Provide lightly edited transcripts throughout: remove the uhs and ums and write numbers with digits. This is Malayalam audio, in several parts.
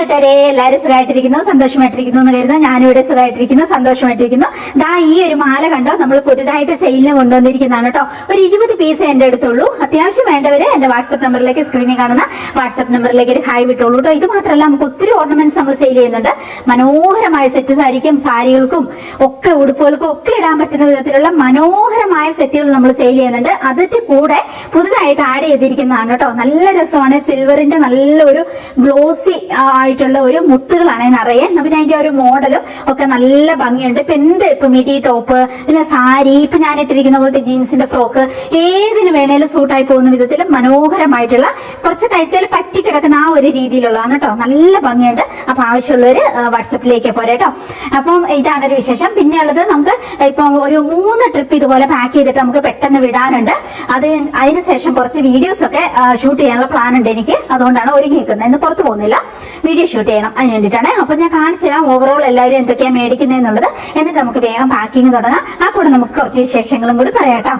കൂട്ടുകാരെ, എല്ലാവരും സുഖമായിട്ടിരിക്കുന്നു, സന്തോഷമായിട്ടിരിക്കുന്നു എന്ന് കരുതുന്നു. ഞാനിവിടെ സുഖമായിട്ടിരിക്കുന്നു, സന്തോഷമായിട്ടിരിക്കുന്നു. ദാ ഈ ഒരു മാല കണ്ടോ, നമ്മൾ പുതിയതായിട്ട് സെയിലിന് കൊണ്ടുവന്നിരിക്കുന്നതാണ് കേട്ടോ. ഒരു 20 പീസ് എന്റെ അടുത്തുള്ളൂ. അത്യാവശ്യം വേണ്ടവര് എന്റെ വാട്സ്ആപ്പ് നമ്പറിലേക്ക്, സ്ക്രീനിൽ കാണുന്ന വാട്സ്ആപ്പ് നമ്പറിലേക്ക് ഒരു ഹായ് വിട്ടോളൂ കേട്ടോ. ഇത് മാത്രമല്ല, നമുക്ക് ഒത്തിരി ഓർണമെന്റ്സ് നമ്മൾ സെയിൽ ചെയ്യുന്നുണ്ട്. മനോഹരമായ സെറ്റ് സാരിക്കും സാരികൾക്കും ഒക്കെ ഉടുപ്പുകൾക്കും ഒക്കെ ഇടാൻ പറ്റുന്ന വിധത്തിലുള്ള മനോഹരമായ സെറ്റുകൾ നമ്മൾ സെയിൽ ചെയ്യുന്നുണ്ട്. അതിന്റെ കൂടെ പുതുതായിട്ട് ആഡ് ചെയ്തിരിക്കുന്നതാണ് കേട്ടോ. നല്ല രസമാണ്. സിൽവറിന്റെ നല്ലൊരു ഗ്ലോസി ആയിട്ടുള്ള ഒരു മുത്തുകളാണ് നിറയെ. പിന്നെ അതിന്റെ ഒരു മോഡലും ഒക്കെ നല്ല ഭംഗിയുണ്ട്. ഇപ്പൊ മിഡി ടോപ്പ്, പിന്നെ സാരി, ഇപ്പൊ ഞാൻ ഇട്ടിരിക്കുന്ന പോലത്തെ ജീൻസിന്റെ ഫ്രോക്ക്, ഏതിന് വേണേലും സൂട്ടായി പോകുന്ന വിധത്തിൽ മനോഹരമായിട്ടുള്ള, കുറച്ച് കഴുത്തിൽ പറ്റി കിടക്കുന്ന ആ ഒരു രീതിയിലുള്ളതാണ് കേട്ടോ. നല്ല ഭംഗിയുണ്ട്. അപ്പൊ ആവശ്യമുള്ളവര് വാട്സപ്പിലേക്ക് പോരെ കേട്ടോ. അപ്പം ഇതാണ് ഒരു വിശേഷം. പിന്നെ ഉള്ളത്, നമുക്ക് ഇപ്പൊ ഒരു 3 ട്രിപ്പ് ഇതുപോലെ പാക്ക് ചെയ്തിട്ട് നമുക്ക് പെട്ടെന്ന് വിടാനുണ്ട്. അതിനുശേഷം കുറച്ച് വീഡിയോസ് ഒക്കെ ഷൂട്ട് ചെയ്യാനുള്ള പ്ലാൻ ഉണ്ട് എനിക്ക്. അതുകൊണ്ടാണ് ഒരുങ്ങി നിൽക്കുന്നത്. ഇന്ന് പുറത്തു പോകുന്നില്ല, വീഡിയോ ഷൂട്ട് ചെയ്യണം. അതിന് വേണ്ടിയിട്ടാണ്. അപ്പൊ ഞാൻ കാണിച്ചു തരാം ഓവറോൾ എല്ലാവരും എന്തൊക്കെയാണ് മേടിക്കുന്നത് എന്നുള്ളത്. എന്നിട്ട് നമുക്ക് വേഗം പാക്കിങ് തുടങ്ങാം. ആ കൂടെ നമുക്ക് കുറച്ച് വിശേഷങ്ങളും കൂടി പറയാട്ടോ.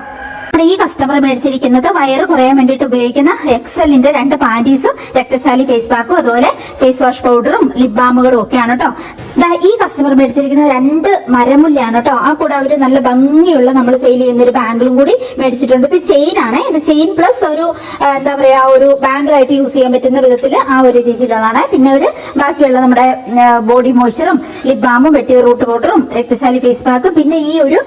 ഈ കസ്റ്റമർ മേടിച്ചിരിക്കുന്നത് വയറ് കുറയാൻ വേണ്ടിയിട്ട് ഉപയോഗിക്കുന്ന എക്സലിന്റെ 2 പാന്റീസും രക്തശാലി ഫേസ് പാക്കും അതുപോലെ ഫേസ് വാഷ് പൗഡറും ലിപ് ബാമുകളും ഒക്കെയാണ് കേട്ടോ. ഈ കസ്റ്റമർ മേടിച്ചിരിക്കുന്ന 2 മരമുല്ലയാണ് കേട്ടോ. ആ കൂടെ അവര് നല്ല ഭംഗിയുള്ള നമ്മൾ സെയിൽ ചെയ്യുന്ന ഒരു ബാംഗിളും കൂടി മേടിച്ചിട്ടുണ്ട്. ഇത് ചെയിൻ ആണ്. ഇത് ചെയിൻ പ്ലസ് ഒരു എന്താ പറയാ, ഒരു ബാംഗിളായിട്ട് യൂസ് ചെയ്യാൻ പറ്റുന്ന വിധത്തിൽ ആ ഒരു രീതിയിലുള്ളതാണ്. പിന്നെ അവര് ബാക്കിയുള്ള നമ്മുടെ ബോഡി മോയ്സ്ചറും ലിപ് ബാമും വെട്ടിയ റൂട്ട് പൗഡറും രക്തശാലി ഫേസ് പാക്കും പിന്നെ ഈ ഒരു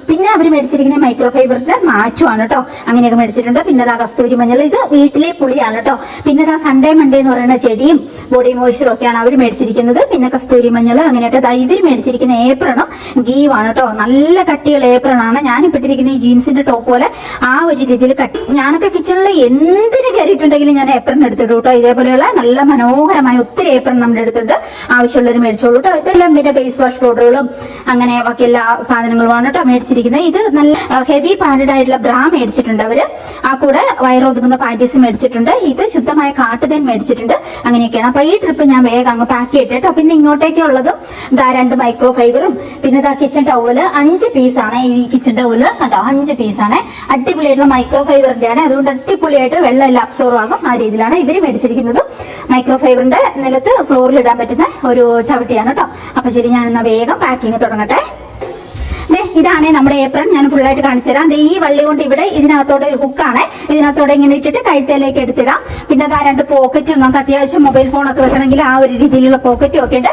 പിന്നെ അവർ മേടിച്ചിരിക്കുന്ന മൈക്രോ ഫൈബറിന്റെ മാറ്റുമാണ് കേട്ടോ. അങ്ങനെയൊക്കെ മേടിച്ചിട്ടുണ്ട്. പിന്നെ കസ്തൂരി മഞ്ഞൾ, ഇത് വീട്ടിലെ പുളിയാണ് കേട്ടോ. പിന്നെ സൺഡേ മൺഡേ എന്ന് പറയുന്ന ചെടിയും ബോഡി മോയ്സ്ചറും ഒക്കെയാണ് അവർ മേടിച്ചിരിക്കുന്നത്. പിന്നെ കസ്തൂരി മഞ്ഞൾ, അങ്ങനെയൊക്കെ ഇവർ മേടിച്ചിരിക്കുന്ന ഏപ്രണും ഗീവാണ് കേട്ടോ. നല്ല കട്ടിയുള്ള ഏപ്രണാണ്. ഞാനിപ്പോൾ ഇട്ടിരിക്കുന്ന ഈ ജീൻസിന്റെ ടോപ്പ് പോലെ ആ ഒരു രീതിയിൽ കട്ടി. ഞാനൊക്കെ കിച്ചണിൽ എന്തിനു കയറിയിട്ടുണ്ടെങ്കിലും ഞാൻ ഏപ്രൺ എടുത്തിട്ടു കേട്ടോ. ഇതേപോലെയുള്ള നല്ല മനോഹരമായ ഒത്തിരി ഏപ്രൺ നമ്മുടെ അടുത്തുണ്ട്. ആവശ്യമുള്ളവർ മേടിച്ചോളൂ കേട്ടോ. ഇതെല്ലാം പിന്നെ ഫേസ് വാഷ് പൗഡറുകളും അങ്ങനെ ബാക്കി എല്ലാ സാധനങ്ങളുമാണ് കേട്ടോ മേടിച്ചിരിക്കുന്നത്. ഇത് നല്ല ഹെവി പാഡഡ് ആയിട്ടുള്ള ബ്രാ മേടിച്ചിട്ടുണ്ട് അവര്. ആ കൂടെ വയറൊതുങ്ങുന്ന പാന്റീസ് മേടിച്ചിട്ടുണ്ട്. ഇത് ശുദ്ധമായ കാട്ടുതേൻ മേടിച്ചിട്ടുണ്ട്. അങ്ങനെയൊക്കെയാണ്. അപ്പൊ ഈ ട്രിപ്പ് ഞാൻ വേഗം അങ്ങ് പാക്ക് ചെയ്തിട്ട് കേട്ടോ. പിന്നെ ഇങ്ങോട്ടേക്കുള്ളതും 2 മൈക്രോ ഫൈബറും പിന്നെ കിച്ചൺ ടവല് 5 പീസാണ്. ഈ കിച്ചൺ ടവല് കണ്ടോ, 5 പീസാണ്. അടിപൊളിയായിട്ടുള്ള മൈക്രോ ഫൈബറിന്റെ ആണ്. അതുകൊണ്ട് അടിപൊളിയായിട്ട് വെള്ളം എല്ലാം അബ്സോർവ് ആകും. ആ രീതിയിലാണ് ഇവര് മേടിച്ചിരിക്കുന്നത്. മൈക്രോ ഫൈബറിന്റെ നിലത്ത് ഫ്ലോറിൽ ഇടാൻ പറ്റുന്ന ഒരു ചവിട്ടിയാണ് കേട്ടോ. അപ്പൊ ശരി, ഞാൻ എന്നാ വേഗം പാക്കിങ് തുടങ്ങട്ടെ. ഇതാണ് നമ്മുടെ ഏപ്രൺ. ഞാൻ ഫുൾ ആയിട്ട് കാണിച്ചു തരാം. ഈ വള്ളി കൊണ്ട് ഇവിടെ ഇതിനകത്തോടെ ഒരു ഹുക്കാണ്. ഇതിനകത്തോടെ ഇങ്ങനെ ഇട്ടിട്ട് കഴുത്തേലേക്ക് എടുത്തിടാം. പിന്നെ 2 പോക്കറ്റും, നമുക്ക് അത്യാവശ്യം മൊബൈൽ ഫോണൊക്കെ വെക്കണമെങ്കിൽ ആ ഒരു രീതിയിലുള്ള പോക്കറ്റും ഒക്കെ ഉണ്ട്.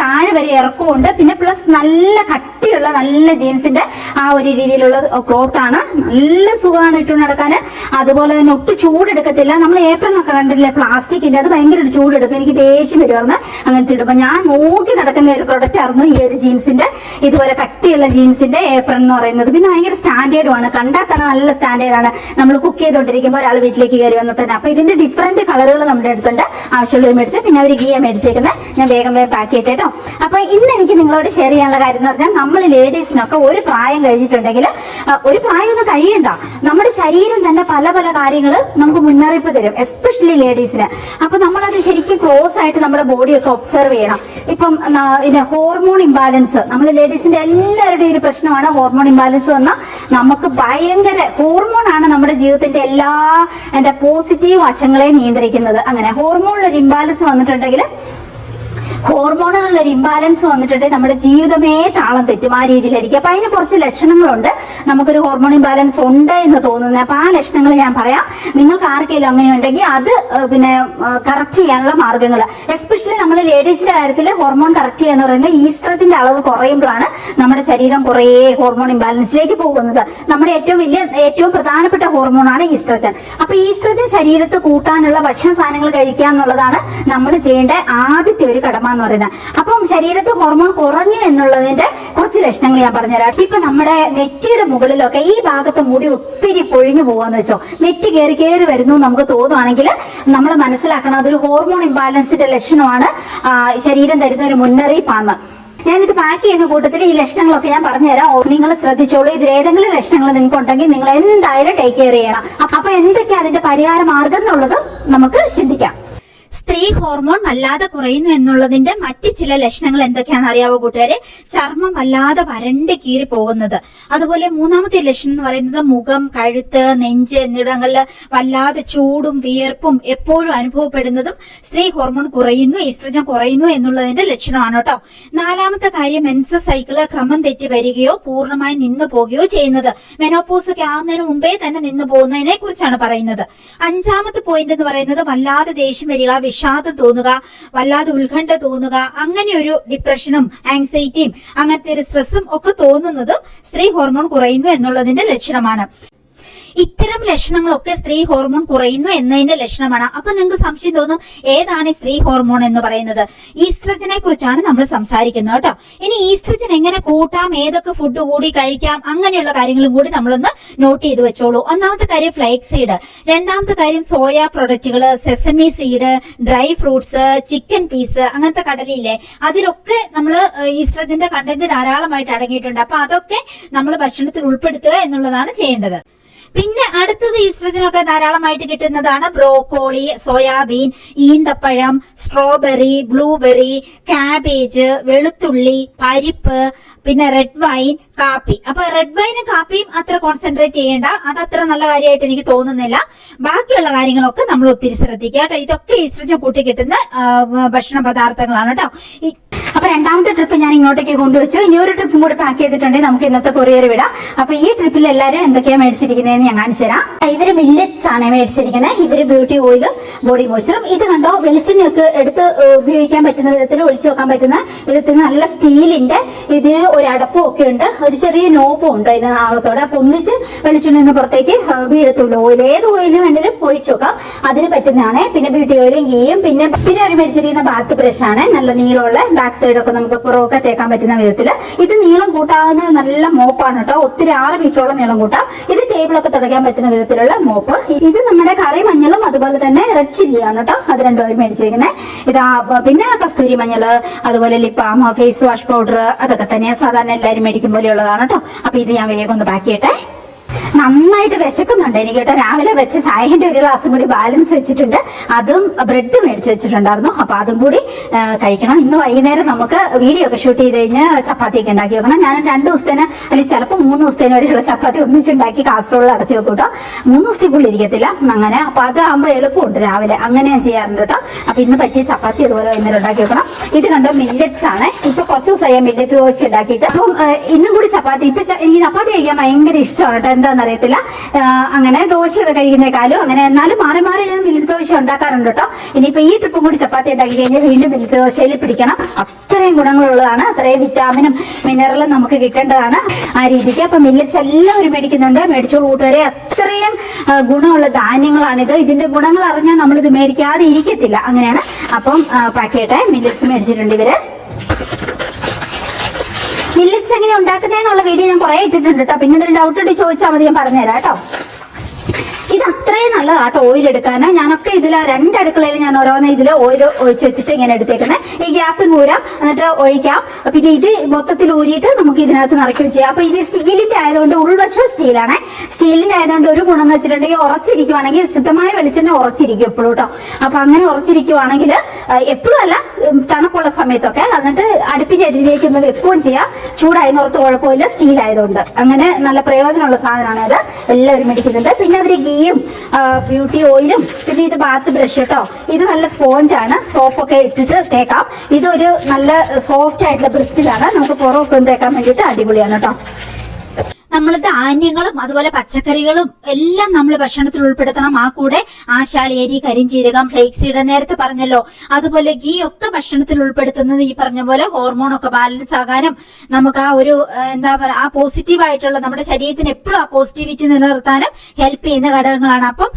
താഴെ വരെ ഇറക്കമുണ്ട്. പിന്നെ പ്ലസ് നല്ല കട്ടിയുള്ള നല്ല ജീൻസിന്റെ ആ ഒരു രീതിയിലുള്ള ക്ലോത്ത് ആണ്. നല്ല സുഖമാണ് ഇട്ടു നടക്കാൻ. അതുപോലെ തന്നെ ഒട്ടും ചൂടെടുക്കത്തില്ല. നമ്മൾ ഏപ്രൺ ഒക്കെ കണ്ടില്ലേ, പ്ലാസ്റ്റിക്കിന്റെ, അത് ഭയങ്കര ഒരു ചൂടെടുക്കും. എനിക്ക് ദേഷ്യം വരുമായിരുന്നു അങ്ങനത്തെ ഇടുമ്പോൾ. ഞാൻ നോക്കി നടക്കുന്ന ഒരു പ്രൊഡക്റ്റ് ആയിരുന്നു ഈ ഒരു ജീൻസിന്റെ, ഇതുപോലെ കട്ടിയുള്ള ജീൻസിന്റെ ഏപ്രൺ എന്ന് പറയുന്നത്. പിന്നെ ഭയങ്കര സ്റ്റാൻഡേർഡും ആണ്. കണ്ടാൽ തന്നെ നല്ല സ്റ്റാൻഡേർഡ് ആണ്. നമ്മൾ കുക്ക് ചെയ്തുകൊണ്ടിരിക്കുമ്പോൾ ഒരാൾ വീട്ടിലേക്ക് കയറി വന്നാൽ തന്നെ. അപ്പൊ ഇതിന്റെ ഡിഫറെന്റ് കളറുകൾ നമ്മുടെ അടുത്തുണ്ട്. ആവശ്യമുള്ളവർ മേടിച്ച്. പിന്നെ അവർ ഗീയ മേടിച്ചേക്കുന്നത് ഞാൻ വേഗം പാക്ക് ചെയ്തിട്ടോ. അപ്പൊ ഇന്ന് എനിക്ക് നിങ്ങളോട് ഷെയർ ചെയ്യാനുള്ള കാര്യം എന്ന് പറഞ്ഞാൽ, നമ്മൾ ലേഡീസിനൊക്കെ ഒരു പ്രായം കഴിഞ്ഞിട്ടുണ്ടെങ്കിൽ, ഒരു പ്രായം ഒന്നും കഴിയണ്ട, നമ്മുടെ ശരീരം തന്നെ പല പല കാര്യങ്ങൾ നമുക്ക് മുന്നറിയിപ്പ് തരും, എസ്പെഷ്യലി ലേഡീസിന്. അപ്പൊ നമ്മളത് ശരിക്കും ക്ലോസ് ആയിട്ട് നമ്മുടെ ബോഡിയൊക്കെ ഒബ്സർവ് ചെയ്യണം. ഇപ്പം ഹോർമോൺ ഇംബാലൻസ്, നമ്മൾ ലേഡീസിന്റെ എല്ലാവരുടെയും ഒരു പ്രശ്നമാണ് ഹോർമോൺ ഇംബാലൻസ് വന്നാൽ. നമുക്ക് ഭയങ്കര ഹോർമോണാണ് നമ്മുടെ ജീവിതത്തിന്റെ എല്ലാ പോസിറ്റീവ് വശങ്ങളെ നിയന്ത്രിക്കുന്നത്. അങ്ങനെ ഹോർമോണിലൊരു ഇംബാലൻസ് വന്നിട്ടുണ്ടെങ്കിൽ, ഹോർമോണുകളിലൊരു ഇംബാലൻസ് വന്നിട്ടുണ്ടെങ്കിൽ നമ്മുടെ ജീവിതമേ താളം തെറ്റും. ആ രീതിയിലായിരിക്കും. അപ്പൊ അതിന് കുറച്ച് ലക്ഷണങ്ങളുണ്ട്. നമുക്കൊരു ഹോർമോൺ ഇംബാലൻസ് ഉണ്ട് എന്ന് തോന്നുന്നത്. അപ്പൊ ആ ലക്ഷണങ്ങൾ ഞാൻ പറയാം. നിങ്ങൾക്ക് ആർക്കെങ്കിലും അങ്ങനെ ഉണ്ടെങ്കിൽ അത് പിന്നെ കറക്റ്റ് ചെയ്യാനുള്ള മാർഗങ്ങൾ, എസ്പെഷ്യലി നമ്മൾ ലേഡീസിന്റെ കാര്യത്തിൽ ഹോർമോൺ കറക്റ്റ് ചെയ്യാന്ന് പറയുന്നത് ഈസ്ട്രജന്റെ അളവ് കുറയുമ്പോഴാണ് നമ്മുടെ ശരീരം കുറേ ഹോർമോൺ ഇംബാലൻസിലേക്ക് പോകുന്നത്. നമ്മുടെ ഏറ്റവും പ്രധാനപ്പെട്ട ഹോർമോണാണ് ഈസ്ട്രജൻ. അപ്പൊ ഈസ്ട്രജൻ ശരീരത്ത് കൂട്ടാനുള്ള ഭക്ഷണ സാധനങ്ങൾ കഴിക്കുക എന്നുള്ളതാണ് നമ്മൾ ചെയ്യേണ്ട ആദ്യത്തെ ഒരു കടമ എന്ന് പറയുന്നത്. അപ്പം ശരീരത്ത് ഹോർമോൺ കുറഞ്ഞു എന്നുള്ളതിന്റെ കുറച്ച് ലക്ഷണങ്ങൾ ഞാൻ പറഞ്ഞുതരാം. ഇപ്പൊ നമ്മുടെ നെറ്റിയുടെ മുകളിലൊക്കെ ഈ ഭാഗത്ത് മുടി ഒത്തിരി പൊഴിഞ്ഞു പോവാന്ന് വെച്ചോ, നെറ്റി കയറി വരുന്നു നമുക്ക് തോന്നുവാണെങ്കിൽ നമ്മൾ മനസ്സിലാക്കണം അതൊരു ഹോർമോൺ ഇംബാലൻസിന്റെ ലക്ഷണമാണ്. ശരീരം തരുന്ന ഒരു മുന്നറിയിപ്പാണ്. ഞാനിത് പാക്ക് ചെയ്യുന്ന കൂട്ടത്തിൽ ഈ ലക്ഷണങ്ങളൊക്കെ ഞാൻ പറഞ്ഞുതരാം. നിങ്ങൾ ശ്രദ്ധിച്ചോളൂ. ഇതിൽ ഏതെങ്കിലും ലക്ഷണങ്ങൾ നിങ്ങൾക്ക് ഉണ്ടെങ്കിൽ നിങ്ങൾ എന്തായാലും ടേക്ക് കെയർ ചെയ്യണം. അപ്പൊ എന്തൊക്കെയാ അതിന്റെ പരിഹാര മാർഗം എന്നുള്ളത് നമുക്ക് ചിന്തിക്കാം. സ്ത്രീ ഹോർമോൺ വല്ലാതെ കുറയുന്നു എന്നുള്ളതിന്റെ മറ്റ് ചില ലക്ഷണങ്ങൾ എന്തൊക്കെയാണെന്ന് അറിയാവോ കൂട്ടുകാരെ? ചർമ്മം വല്ലാതെ വരണ്ട് കീറി പോകുന്നത്. അതുപോലെ മൂന്നാമത്തെ ലക്ഷണം എന്ന് പറയുന്നത് മുഖം, കഴുത്ത്, നെഞ്ച് എന്നിവിടങ്ങളിൽ വല്ലാതെ ചൂടും വിയർപ്പും എപ്പോഴും അനുഭവപ്പെടുന്നതും സ്ത്രീ ഹോർമോൺ കുറയുന്നു, ഈസ്ട്രജൻ കുറയുന്നു എന്നുള്ളതിന്റെ ലക്ഷണമാണ് കേട്ടോ. നാലാമത്തെ കാര്യം മെൻസസ് സൈക്കിള് ക്രമം തെറ്റി വരികയോ പൂർണ്ണമായി നിന്നു പോകുകയോ ചെയ്യുന്നത്. മെനോപോസ് ഒക്കെ ആകുന്നതിന് മുമ്പേ തന്നെ നിന്നു പോകുന്നതിനെ കുറിച്ചാണ് പറയുന്നത്. അഞ്ചാമത്തെ പോയിന്റ് എന്ന് പറയുന്നത് വല്ലാതെ ദേഷ്യം വരിക, വിഷാദം തോന്നുക, വല്ലാതെ ഉത്കണ്ഠ തോന്നുക, അങ്ങനെ ഒരു ഡിപ്രഷനും ആങ്സൈറ്റിയും അങ്ങനത്തെ ഒരു സ്ട്രെസ്സും ഒക്കെ തോന്നുന്നതും സ്ത്രീ ഹോർമോൺ കുറയുന്നു എന്നുള്ളതിന്റെ ലക്ഷണമാണ്. ഇത്തരം ലക്ഷണങ്ങളൊക്കെ സ്ത്രീ ഹോർമോൺ കുറയുന്നു എന്നതിന്റെ ലക്ഷണമാണ്. അപ്പൊ നിങ്ങൾക്ക് സംശയം തോന്നും, ഏതാണ് ഈ സ്ത്രീ ഹോർമോൺ എന്ന് പറയുന്നത്? ഈസ്ട്രജനെ കുറിച്ചാണ് നമ്മൾ സംസാരിക്കുന്നത് കേട്ടോ. ഇനി ഈസ്ട്രജൻ എങ്ങനെ കൂട്ടാം, ഏതൊക്കെ ഫുഡ് കൂടി കഴിക്കാം, അങ്ങനെയുള്ള കാര്യങ്ങളും കൂടി നമ്മളൊന്ന് നോട്ട് ചെയ്ത് വെച്ചോളൂ. ഒന്നാമത്തെ കാര്യം ഫ്ലേക്സ് സീഡ്, രണ്ടാമത്തെ കാര്യം സോയ പ്രൊഡക്റ്റുകൾ, sesame seed, dry fruits, chicken peas, അങ്ങനത്തെ കടലയില്ലേ, അതിലൊക്കെ നമ്മൾ ഈസ്ട്രജന്റെ കണ്ടന്റ് ധാരാളമായിട്ട് അടങ്ങിയിട്ടുണ്ട്. അപ്പൊ അതൊക്കെ നമ്മൾ ഭക്ഷണത്തിൽ ഉൾപ്പെടുത്തുക എന്നുള്ളതാണ് ചെയ്യേണ്ടത്. പിന്നെ അടുത്തത് ഈസ്ട്രജനൊക്കെ ധാരാളമായിട്ട് കിട്ടുന്നതാണ് ബ്രോക്കോളി, സോയാബീൻ, ഈന്തപ്പഴം, സ്ട്രോബെറി, ബ്ലൂബെറി, കാബേജ്, വെളുത്തുള്ളി, പരിപ്പ്, പിന്നെ റെഡ് വൈൻ, കാപ്പി. അപ്പൊ റെഡ് വൈനും കാപ്പിയും അത്ര കോൺസെൻട്രേറ്റ് ചെയ്യേണ്ട, അത് അത്ര നല്ല കാര്യമായിട്ട് എനിക്ക് തോന്നുന്നില്ല. ബാക്കിയുള്ള കാര്യങ്ങളൊക്കെ നമ്മൾ ഒത്തിരി ശ്രദ്ധിക്കുക കേട്ടോ. ഇതൊക്കെ ഈസ്ട്രജൻ കൂട്ടി കിട്ടുന്ന ഭക്ഷണ പദാർത്ഥങ്ങളാണ് കേട്ടോ. അപ്പൊ രണ്ടാമത്തെ ട്രിപ്പ് ഞാൻ ഇങ്ങോട്ടേക്ക് കൊണ്ടുവച്ചു. ഇനി ഒരു ട്രിപ്പും കൂടി പാക്ക് ചെയ്തിട്ടുണ്ടെങ്കിൽ നമുക്ക് ഇന്നത്തെ കൊറിയർ വിടാം. അപ്പൊ ഈ ട്രിപ്പിൽ എല്ലാവരും എന്തൊക്കെയാണ് മേടിച്ചിരിക്കുന്നതെന്ന് ഞാൻ കാണിച്ചു തരാം. ഇവര് മില്ലറ്റ്സ് ആണ് മേടിച്ചിരിക്കുന്നത്. ഇവര് ബ്യൂട്ടി ഓയിലും ബോഡി മോയ്സ്ചറും. ഇത് കണ്ടോ, വെളിച്ചെണ്ണയൊക്കെ എടുത്ത് ഉപയോഗിക്കാൻ പറ്റുന്ന വിധത്തിൽ, ഒഴിച്ചു വെക്കാൻ പറ്റുന്ന വിധത്തിൽ നല്ല സ്റ്റീലിന്റെ ഇതിന് ഒരു അടപ്പും ഒക്കെ ഉണ്ട്, ഒരു ചെറിയ നോപ്പും ഉണ്ട് ഇതിനകത്തോടെ. അപ്പൊ ഒന്നിച്ച് വെളിച്ചെണ്ണ പുറത്തേക്ക് വീഴത്തുള്ളൂ. ഓയിൽ ഏത് ഓയിൽ വേണമെങ്കിലും ഒഴിച്ചു വെക്കാം, അതിന് പറ്റുന്നതാണ്. പിന്നെ ബ്യൂട്ടി ഓയിലും ഗീയും. പിന്നെ അവർ മേടിച്ചിരിക്കുന്ന ബാത്ത് ബ്രഷ് ആണ്, നല്ല നീളമുള്ള, ബാക്ക് സൈഡൊക്കെ നമുക്ക് പുറമൊക്കെ തേക്കാൻ പറ്റുന്ന വിധത്തില്. ഇത് നീളം കൂട്ടാവുന്ന നല്ല മോപ്പാണ് കേട്ടോ. ഒത്തിരി 6 മീറ്ററോളം നീളം കൂട്ടാം. ഇത് ടേബിളൊക്കെ തുടയ്ക്കാൻ പറ്റുന്ന വിധത്തിലുള്ള മോപ്പ്. ഇത് നമ്മുടെ കറി മഞ്ഞളും അതുപോലെ തന്നെ റെഡ് ചില്ലിയാണ് കേട്ടോ. അത് രണ്ടുപേരും മേടിച്ചിരിക്കുന്നത്. ഇതാ പിന്നെ കസ്തൂരി മഞ്ഞള്, അതുപോലെ lip balm, face wash powder, അതൊക്കെ തന്നെ സാധാരണ എല്ലാവരും മേടിക്കും പോലെയുള്ളതാണ് കേട്ടോ. അപ്പൊ ഇത് ഞാൻ വേഗം ഒന്ന് പാക്ക് ചെയ്യട്ടെ. നന്നായിട്ട് വിശക്കുന്നുണ്ട് എനിക്ക് കേട്ടോ. രാവിലെ വെച്ച ചായന്റെ ഒരു ഗ്ലാസും കൂടി ബാലൻസ് വെച്ചിട്ടുണ്ട്. അതും ബ്രെഡ് മേടിച്ച് വെച്ചിട്ടുണ്ടായിരുന്നു. അപ്പൊ അതും കൂടി കഴിക്കണം. ഇന്ന് വൈകുന്നേരം നമുക്ക് വീഡിയോ ഒക്കെ ഷൂട്ട് ചെയ്ത് കഴിഞ്ഞ് ചപ്പാത്തിയൊക്കെ ഉണ്ടാക്കി വെക്കണം. ഞാൻ 2 ദിവസത്തേന് അല്ലെങ്കിൽ ചിലപ്പോൾ 3 ദിവസത്തേന് വരെയുള്ള ചപ്പാത്തി ഒന്നിച്ചുണ്ടാക്കി കാസറോളിൽ അടച്ചു വെക്കും കേട്ടോ. 3 ദിവസത്തേക്കുള്ളിൽ ഇരിക്കത്തില്ല അങ്ങനെ. അപ്പൊ അതാകുമ്പോൾ എളുപ്പമുണ്ട് രാവിലെ, അങ്ങനെ ഞാൻ ചെയ്യാറുണ്ട് കേട്ടോ. അപ്പൊ ഇന്ന് പറ്റിയ ചപ്പാത്തി അതുപോലെ വൈകുന്നേരം ഉണ്ടാക്കി വെക്കണം. ഇത് കണ്ടോ, മില്ലറ്റ്സ് ആണ്. ഇപ്പൊ കുറച്ച് ദിവസമായി മില്ലറ്റ് ദോശ ഉണ്ടാക്കിയിട്ട്. അപ്പം ഇന്നും കൂടി ചപ്പാത്തി. ഇപ്പൊ എനിക്ക് ചപ്പാത്തി കഴിക്കാൻ ഭയങ്കര ഇഷ്ടമാണ് കേട്ടോ. എന്താണെന്ന് അറിയത്തില്ല, അങ്ങനെ ദോശയൊക്കെ കഴിക്കുന്നേക്കാളും അങ്ങനെ. എന്നാലും മാറി മാറി ഞാൻ മില്ലറ്റ് ദോശ ഉണ്ടാക്കാറുണ്ട് കേട്ടോ. ഇനിയിപ്പോ ഈ ട്രിപ്പും കൂടി ചപ്പാത്തി ഉണ്ടാക്കി കഴിഞ്ഞാൽ വീണ്ടും മില്ലറ്റ് ദോശയിൽ പിടിക്കണം. അത്രയും ഗുണങ്ങളുള്ളതാണ്, അത്രയും വിറ്റാമിനും മിനറലും നമുക്ക് കിട്ടേണ്ടതാണ് ആ രീതിക്ക്. അപ്പൊ മില്ലറ്റ്സ് എല്ലാവരും മേടിക്കുന്നുണ്ട്, മേടിച്ചോളൂ കൂട്ടുകാരെ. അത്രയും ഗുണമുള്ള ധാന്യങ്ങളാണിത്. ഇതിന്റെ ഗുണങ്ങൾ അറിഞ്ഞാൽ നമ്മളിത് മേടിക്കാതെ ഇരിക്കത്തില്ല, അങ്ങനെയാണ്. അപ്പം പാക്ക് ചെയ്യട്ടെ. മില്ലറ്റ്സ് മേടിച്ചിട്ടുണ്ട് ഇവര്. മില്ലറ്റ്സ് എങ്ങനെ ഉണ്ടാക്കുന്നതെന്നുള്ള വീഡിയോ ഞാൻ കുറെ ഇട്ടിട്ടുണ്ട് കേട്ടോ. പിന്നെ എന്തെങ്കിലും ഡൗട്ട് ഉണ്ടെങ്കിൽ ചോദിച്ചാൽ മതി, ഞാൻ പറഞ്ഞുതരാം കേട്ടോ. ഇത് അത്രയും നല്ലതാട്ടോ ഓയിൽ എടുക്കാൻ. ഞാനൊക്കെ ഇതിൽ 2 അടുക്കളയിൽ ഞാൻ ഓരോന്ന് ഇതിൽ ഓയിൽ ഒഴിച്ച് വെച്ചിട്ട് ഇങ്ങനെ എടുത്തേക്കുന്നത്. ഈ ഗ്യാപ്പ് ഊരാം, എന്നിട്ട് ഒഴിക്കാം. പിന്നെ ഇത് മൊത്തത്തിൽ ഊരിയിട്ട് നമുക്ക് ഇതിനകത്ത് നിറയ്ക്കുകയും ചെയ്യാം. അപ്പൊ ഇത് സ്റ്റീലിന്റെ ആയതുകൊണ്ട്, ഉൾവശം സ്റ്റീലാണ്. സ്റ്റീലിന്റെ ആയതുകൊണ്ട് ഒരു ഗുണം എന്ന് വെച്ചിട്ടുണ്ടെങ്കിൽ ഉറച്ചിരിക്കുവാണെങ്കിൽ ശുദ്ധമായ വെളിച്ചെണ്ണ ഉറച്ചിരിക്കും എപ്പോഴും കേട്ടോ. അപ്പൊ അങ്ങനെ ഉറച്ചിരിക്കുവാണെങ്കിൽ എപ്പോഴും അല്ല, തണുപ്പുള്ള സമയത്തൊക്കെ, എന്നിട്ട് അടുപ്പിന്റെ അടിയിലേക്ക് ഒന്ന് വെക്കുകയും ചെയ്യാം. ചൂടായെന്ന് ഓർത്ത് കുഴപ്പമില്ല, സ്റ്റീൽ ആയതുകൊണ്ട്. അങ്ങനെ നല്ല പ്രയോജനമുള്ള സാധനമാണ് ഇത്. എല്ലാവരും മേടിക്കുന്നുണ്ട്. പിന്നെ അവര് ഗീയും ബ്യൂട്ടി ഓയിലും. പിന്നെ ഇത് ബാത്ത് ബ്രഷ് കേട്ടോ. ഇത് നല്ല സ്പോഞ്ചാണ്, സോപ്പൊക്കെ ഇട്ടിട്ട് തേക്കാം. ഇതൊരു നല്ല സോഫ്റ്റ് ആയിട്ടുള്ള ബ്രിസ്റ്റിലാണ്, നമുക്ക് പുറമൊക്കെ തേക്കാൻ വേണ്ടിയിട്ട് അടിപൊളിയാണ് കേട്ടോ. നമ്മൾ ധാന്യങ്ങളും അതുപോലെ പച്ചക്കറികളും എല്ലാം നമ്മൾ ഭക്ഷണത്തിൽ ഉൾപ്പെടുത്തണം. ആ കൂടെ ആശാളിയരി, കരിഞ്ചീരകം, ഫ്ലേക്സ് സീഡ് നേരത്തെ പറഞ്ഞല്ലോ, അതുപോലെ ഗീ ഒക്കെ ഭക്ഷണത്തിൽ ഉൾപ്പെടുത്തുന്നത് ഈ പറഞ്ഞ പോലെ ഹോർമോൺ ഒക്കെ ബാലൻസ് ആകാനും നമുക്ക് ആ ഒരു എന്താ പറയുക, ആ പോസിറ്റീവ് ആയിട്ടുള്ള നമ്മുടെ ശരീരത്തിന് എപ്പോഴും ആ പോസിറ്റിവിറ്റി നിലനിർത്താനും ഹെൽപ്പ് ചെയ്യുന്ന ഘടകങ്ങളാണ്. അപ്പം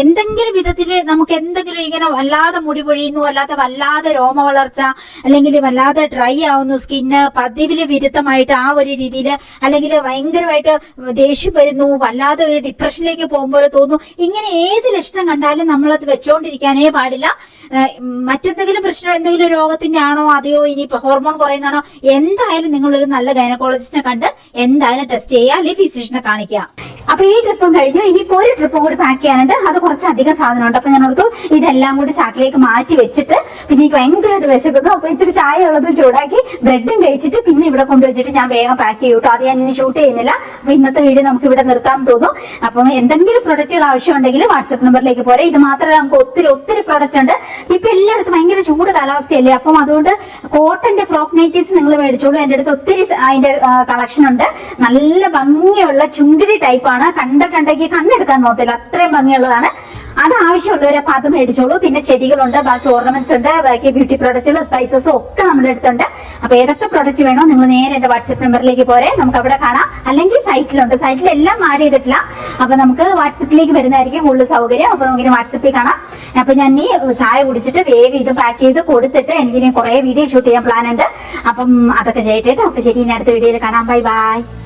എന്തെങ്കിലും വിധത്തില് നമുക്ക് എന്തെങ്കിലും ഇങ്ങനെ വല്ലാതെ മുടി പൊഴിയുന്നു, വല്ലാതെ രോമ വളർച്ച, അല്ലെങ്കിൽ വല്ലാതെ ഡ്രൈ ആവുന്നു സ്കിന്ന്, പതിവില് വിരുദ്ധമായിട്ട് ആ ഒരു രീതിയിൽ, അല്ലെങ്കിൽ ഭയങ്കരമായിട്ട് ഭയങ്കരമായിട്ട് ദേഷ്യം വരുന്നു, വല്ലാതെ ഒരു ഡിപ്രഷനിലേക്ക് പോകുമ്പോൾ തോന്നുന്നു. ഇങ്ങനെ ഏത് ലക്ഷണം കണ്ടാലും നമ്മളത് വെച്ചോണ്ടിരിക്കാനേ പാടില്ല. മറ്റെന്തെങ്കിലും പ്രശ്നം, എന്തെങ്കിലും രോഗത്തിന്റെ ആണോ അതെയോ ഇനി ഹോർമോൺ കുറയുന്നതാണോ, എന്തായാലും നിങ്ങളൊരു നല്ല ഗൈനക്കോളജിസ്റ്റിനെ കണ്ട് എന്തായാലും ടെസ്റ്റ് ചെയ്യുക, അല്ലെങ്കിൽ ഫിസിഷ്യനെ കാണിക്കുക. അപ്പൊ ഈ ട്രിപ്പും കഴിഞ്ഞു. ഇനിയിപ്പോ ഒരു ട്രിപ്പ് കൂടി പാക്ക് ചെയ്യാനുണ്ട്. അത് കുറച്ചധികം സാധനമുണ്ട്. അപ്പൊ ഞാൻ ഓർത്തു ഇതെല്ലാം കൂടി ചാക്കിലേക്ക് മാറ്റി വെച്ചിട്ട്, പിന്നെ എനിക്ക് ഭയങ്കരമായിട്ട് വിശക്കുന്നു. അപ്പൊ ഇച്ചിരി ചായ ഉള്ളതും ചൂടാക്കി ബ്രെഡും കഴിച്ചിട്ട് പിന്നെ ഇവിടെ കൊണ്ടുവച്ചിട്ട് ഞാൻ വേഗം പാക്ക് ചെയ്യും കേട്ടോ. അത് ഞാൻ ഇനി ഷൂട്ട് ചെയ്യുന്നില്ല. അപ്പൊ ഇന്നത്തെ വീഡിയോ നമുക്ക് ഇവിടെ നിർത്താൻ തോന്നുന്നു. അപ്പം എന്തെങ്കിലും പ്രൊഡക്റ്റുകൾ ആവശ്യമുണ്ടെങ്കിൽ വാട്സ്ആപ്പ് നമ്പറിലേക്ക് പോരെ. ഇത് മാത്രമല്ല, നമുക്ക് ഒത്തിരി പ്രൊഡക്റ്റ് ഉണ്ട്. ഇപ്പൊ എല്ലായിടത്തും ഭയങ്കര ചൂട് കാലാവസ്ഥയല്ലേ, അപ്പം അതുകൊണ്ട് കോട്ടന്റെ ഫ്രോക്ക് നൈറ്റീസ് നിങ്ങൾ മേടിച്ചോളൂ. എന്റെ അടുത്ത് ഒത്തിരി അതിന്റെ കളക്ഷൻ ഉണ്ട്. നല്ല ഭംഗിയുള്ള ചുങ്കിടി ടൈപ്പാണ്. കണ്ടിട്ടുണ്ടെങ്കിൽ കണ്ണെടുക്കാൻ നോക്കത്തില്ല, അത്രയും ഭംഗിയുള്ളതാണ്. അത് ആവശ്യമുള്ളവരെ അപ്പൊ അത് മേടിച്ചോളൂ. പിന്നെ ചെടികളുണ്ട്, ബാക്കി ഓർണമെന്റ്സ് ഉണ്ട്, ബാക്കി ബ്യൂട്ടി പ്രോഡക്റ്റുകൾ, സ്പൈസസും ഒക്കെ നമ്മുടെ അടുത്തുണ്ട്. അപ്പൊ ഏതൊക്കെ പ്രോഡക്റ്റ് വേണോ നിങ്ങൾ നേരെ എന്റെ വാട്സ്ആപ്പ് നമ്പറിലേക്ക് പോരെ, നമുക്ക് അവിടെ കാണാം. അല്ലെങ്കിൽ സൈറ്റിലുണ്ട്, സൈറ്റിലെല്ലാം ആഡ് ചെയ്തിട്ടില്ല. അപ്പൊ നമുക്ക് വാട്സപ്പിലേക്ക് വരുന്നതായിരിക്കും കൂടുതൽ സൗകര്യം. അപ്പൊ നമുക്ക് വാട്സപ്പിൽ കാണാം. അപ്പൊ ഞാൻ ഈ ചായ കുടിച്ചിട്ട് വേഗം ഇത് പാക്ക് ചെയ്ത് കൊടുത്തിട്ട് എനിക്ക് കുറെ വീഡിയോ ഷൂട്ട് ചെയ്യാൻ പ്ലാൻ ഉണ്ട്. അപ്പം അതൊക്കെ ചെയ്തിട്ട് അപ്പൊ ശരി, ഇനി അടുത്ത വീഡിയോയിൽ കാണാം. Bye bye.